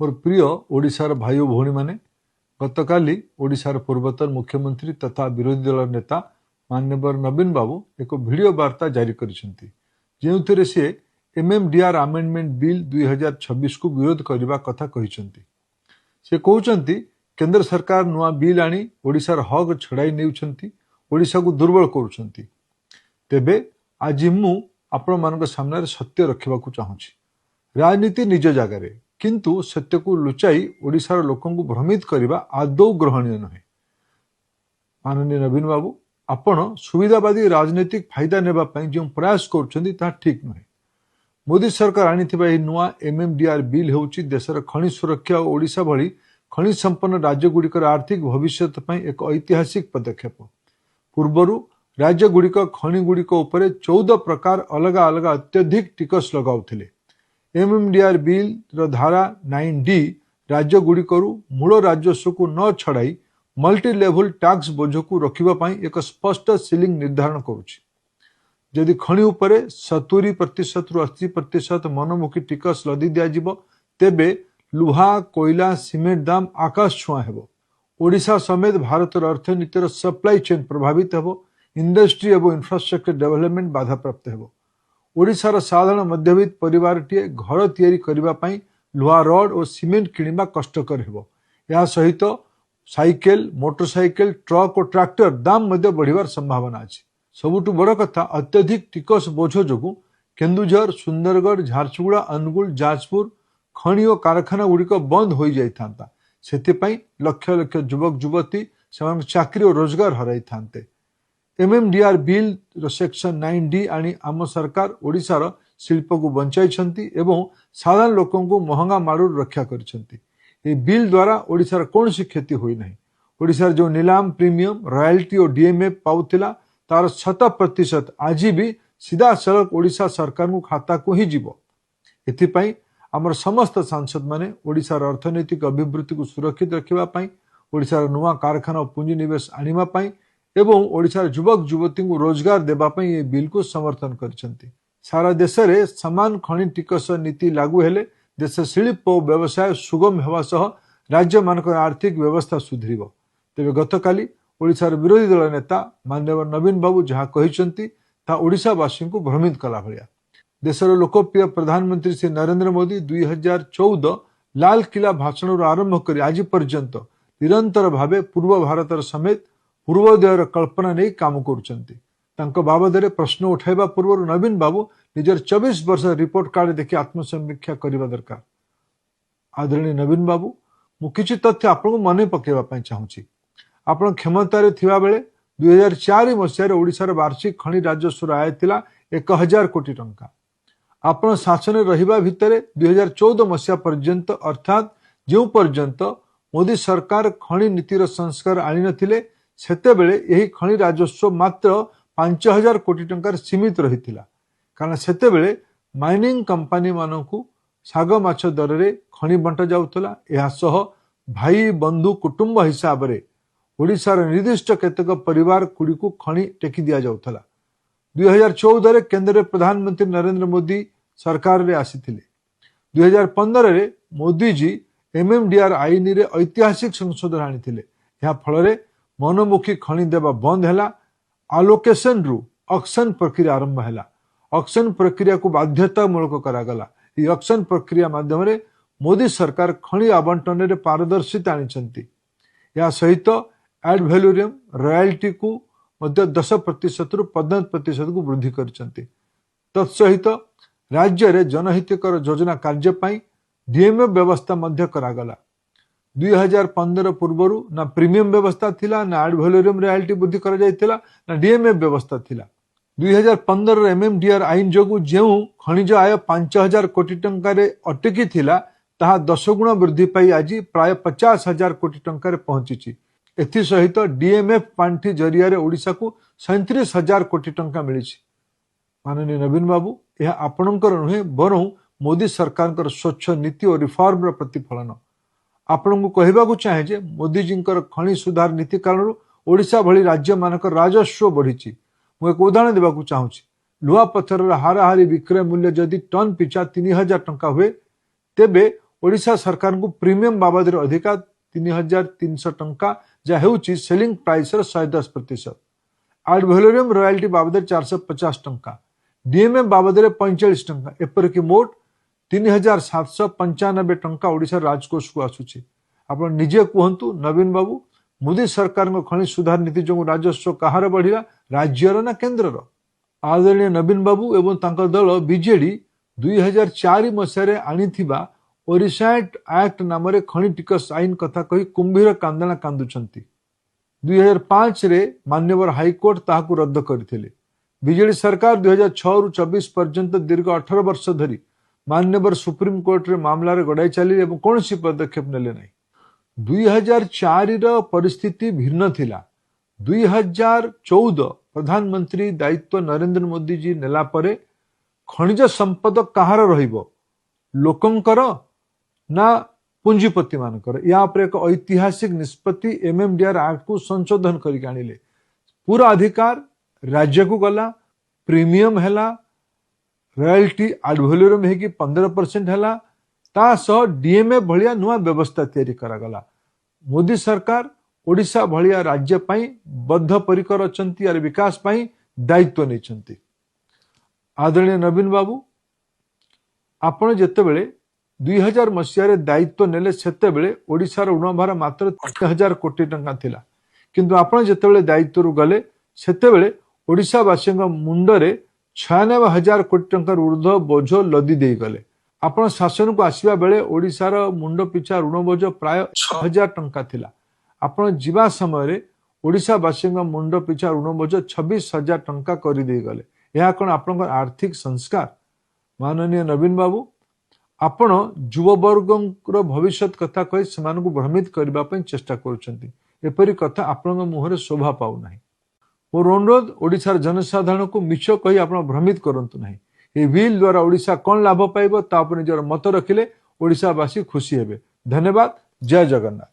मोर प्रिय ओडिशार भाई और भौणी माने गतकाली ओडिशार पूर्वतन मुख्यमंत्री तथा विरोधी दल नेता माननीय नवीन बाबू एक वीडियो वार्ता जारी करिसेंती जेउथिरे से एमएमडीआर अमेंडमेंट बिल 2026 को विरोध करने कथा कहिसेंती। से कहउचंती केंद्र सरकार नुआ बिल आनी ओडिशार हक छड़ाई नेउछंती, ओडिशा को दुर्बल करूछंती। तेबे आज मु आपण मानक सामने सत्य रखिबाकू चाहूची। राजनीति निज जगार किंतु सत्य को लुचाई ओडिशार लोकन को भ्रमित करने आदौ ग्रहणीय नुहे। माननीय नवीन बाबू आपण सुविधावादी राजनीतिक फायदा नेबा पई जो प्रयास करूछंती ता ठीक नुहे। मोदी सरकार आनिथिबा एही नुआ एमएमडीआर बिल हेउची देशर खनि सुरक्षा और ओडिशा भली खनि संपन्न राज्य गुड़िकर आर्थिक भविष्य एक ऐतिहासिक पदक्षेप। पूर्वरु राज्य गुड़िक खनि गुड़िक उपरे 14 प्रकार अलग अलग अत्यधिक टिकस लगाउथिले। एमएमडीआर बिल धारा 9D राज्य गुड़िकरू मूल राजस्व को न छड़ाई मल्टी लेवल टैक्स बोझ को रखिबा पई एक स्पष्ट सीलिंग निर्धारण करुछि। जदि खनि उपरे 70% रु 80% मनमुखी टिकस लदी दिया तेबे लुहा कोयला सिमेंट दाम आकाश छुआ हेबो। ओडिशा समेत भारतर अर्थनीतिर सप्लाई चेन प्रभावित हेबो। इंडस्ट्री एवं इंफ्रास्ट्रक्चर डेवलपमेंट बाधा प्राप्त हेबो। ओडिशार साधारण मध्यवित्त परिवारटीए घर तैयारी करिबा पई लुहा रड और सिमेंट किनिबा कष्टकर हेबो। या सहित साइकेल मोटरसाइकेल ट्रक और ट्रैक्टर दाम मध्य बढ़िबार संभावना अछि। सबुठु बड़ कथा अत्यधिक टिकस बोझ जोगु केन्दुझर सुंदरगढ़ झारसुगुड़ा अनुगुल जाजपुर खनि और कारखाना गुड़िक बंद हो जाइथांता। सेथिपई लक्ष लक्ष युवक युवती से चाकरी और रोजगार हराई थांते। एमएमडीआर बिल सेक्शन 9D आनी आम सरकार ओडिशार शिल्प को बंचाई एवं साधारण लोकों को महंगा माड़ू रक्षा कर बिल द्वारा ओडिशार कौन सी क्षति हुई नहीं। ओडिशार जो नीलाम प्रीमियम रॉयल्टी और डीएमएफ पाउथिला तार 100% आज भी सीधा सड़क ओडिशा सरकार को खाता को ही जीवो। एथिपई आमर समस्त सांसद माने ओडिशार अर्थनैतिक अभिवृद्धि को सुरक्षित रखिबा पई ओडिशार नुआ कारखाना और पुंजीनिवेश आनिबा पई एवं ओडिशार युवक युवती को रोजगार देबा पई ये बिल को समर्थन करछंती। सारा देश रे समान खनि टिकस नीति लागू हेले देश शिल्प और व्यवसाय सुगम हेबा सह राज्य मानक आर्थिक व्यवस्था सुधरिबो। तेबे गतकाली ओडिशार विरोधी दल नेता माननीय नवीन बाबू जहाँ कहिसंती ता ओडिशावासी को भ्रमित कला भलिया। देशर लोकप्रिय प्रधानमंत्री श्री नरेंद्र मोदी 2014 लाल किला भाषण आरंभ कर आज पर्यंत निरंतर भावे पूर्व भारतर समेत पूर्वोदयर कल्पना नहीं काम करुचंती। तांको बाबदरे प्रश्न उठाइबा पूर्व नवीन बाबू निजर 24 वर्ष रिपोर्ट कार्ड देखि आत्मसमीक्षा करबा दरकार। आदरणीय नवीन बाबू मु किछि तथ्य आपको मन पकेबा पई चाहूची। आपण क्षमतार थिबा बेले 2004 मसीह ओडिशार वार्षिक खनि राजस्व आय थिला 1000 कोटी टंका। आपण शासन रहिबा भितरे 2014 मसीहा पर्यंत अर्थात जो पर्यंत मोदी सरकार खनि नीतिर संस्कार आनी नथिले सेते बेले यही खनि राजस्व मात्र 5000 कोटी टंकार सीमित रहिथिला। कारण सेते बेले माइनिंग कंपनी मानकू साग माछ दर रे खनि बंटा जाउथला। एहा सह भाई बंधु कुटुंब हिसाब रे ओडिशार निर्दिष्ट केतक परिवार गुड़ी को खनि टेकी दिया जाउथला। 2014 रे केंद्र रे प्रधानमंत्री नरेंद्र मोदी सरकार रे आसीथिले। 2015 रे मोदी जी एमएमडीआर आईन रे ऐतिहासिक संशोधन आनिथिले। या फल रे मनमुखी खनि देबा बंद हैला। आलोकेशन रु ऑक्शन प्रक्रिया आरंभ हैला। ऑक्शन प्रक्रिया को बाध्यतामूलक करागला। ई ऑक्शन प्रक्रिया माध्यम रे मोदी सरकार खनि आवंटन रे पारदर्शिता आनिछंती। या सहित एड वैल्यूरियम रॉयल्टी को मध्य 10% रु 15% को वृद्धि करछंती। तत्सहित राज्य रे जनहितकर योजना कार्य पई डीएमएफ व्यवस्था मध्य करागला। 2015 पूर्वरु ना प्रीमियम व्यवस्था थिला ना एड वैल्यूरियम रॉयल्टी वृद्धि करा जायतिला ना डीएमएफ व्यवस्था थिला। 2015 एमएमडीआर आईन जोगु जेउ खनिज आय 5000 कोटी टंका रे अटकी थिला ताहा 10 गुण वृद्धि पाई आज प्राय 50,000 कोटी टंका रे पहुंची। एथि सहित डीएमएफ पांठी जरिया रे ओडिशा को 37,000 कोटी टंका मिली। माननीय नवीन बाबू यह आपणकर नुहे बरं मोदी सरकार स्वच्छ नीति और रिफॉर्म प्रतिफलन। आपण को कहबा को चाहे जे मोदी जी खनि सुधार नीति कारण ओडिशा भली राज्य मानक राजस्व बढ़ी। मु एक उदाहरण देबा को चाहूची। लुहा पत्थर हाराहारी विक्रय मूल्य जदि टन पिछा 3000 टंका हुए तेबे ओडिशा सरकार को प्रीमियम बाबद अधिका 3300 टंका जहाँ होची सेलिंग प्राइस 110%। आड वैलोरियम रॉयल्टी बाबद 450 टंका, डीएमए बाबद 45 टंका, एपरिक मोट 3795 टंका ओडिशा राजकोष को आसुची। आप निजे कहतु नवीन बाबू, मोदी सरकार खनि सुधार नीति जो राजस्व कहार बढ़िला, राज्यर ना केन्द्रर? आदरणीय नवीन बाबू एवं तांकर दल बीजेडी 2004 मसीह आनिथिबा ओडिशा एक्ट नाम खनि टिकस आईन कथा कही कुंभीर कांदना कांदुछंती। 2005 रे मान्यवर हाईकोर्ट ताहाकु रद्द करथिले। बीजेडी सरकार 2006 रु 24 पर्यंत दीर्घ 18 वर्ष धरी मान्यवर सुप्रीम कोर्ट रे मामला रे गड़ाई चली एवं कौनसी पदक्षेप नेले नहीं। 2004 रो परिस्थिति भिन्न थिला। 2014 प्रधानमंत्री दायित्व नरेंद्र मोदी जी नेला परे खनिज संपद कहार रहिबो, लोकंकर ना पुंजीपति मानकर? या पर एक ऐतिहासिक निष्पत्ति एमएमडीआर एक्ट को संशोधन करके आनिले। पूरा अधिकार राज्य को गला, प्रीमियम हैला, रॉयल्टी आड वैलोरियम है कि 15% हैला, ता सह डीएमए भलिया नुआ व्यवस्था तैयारी करागला। मोदी सरकार ओडिशा भलिया राज्य पाई बद्धपरिकर अछंती और विकास पाई दायित्व नहीं। आदरणीय नवीन बाबू, आपण जेतेबेले 2000 मसीह दायित्व नेले सेतेबेले ओडिशार ऋणभार मात्र 3000 कोटी टंका थिला, किंतु आपण जेतेबेले दायित्व रु गले सेतेबेले ओडिशावासी मुंडरे 96,000 कोटी टंकार ऊर्ध्व बोझ लदी दे गले। आपण शासन को आसीबा बेले ओडिशार मुंड पिछा ऋण बोझ प्राय 6000 टंका थिला। आपण जीवा समय ओडिशावासी मुंड पिछा ऋण बोझ 26,000 टंका कर दे गले। यह कौन आपण आर्थिक संस्कार? माननीय नवीन बाबू, आपण युववर्ग भविष्य कथा कही से भ्रमित करने चेष्टा करी कथा आपण मुहर शोभा पाऊना। मोर अनुरोध, ओडिशार जनसाधारण को मिछ कही आप भ्रमित करंतु नहीं। ये बिल द्वारा ओडिशा कौन लाभ पाइबो ता पर निजर मत रखिले ओडिशावासी खुशी हेबे। धन्यवाद। जय जगन्नाथ।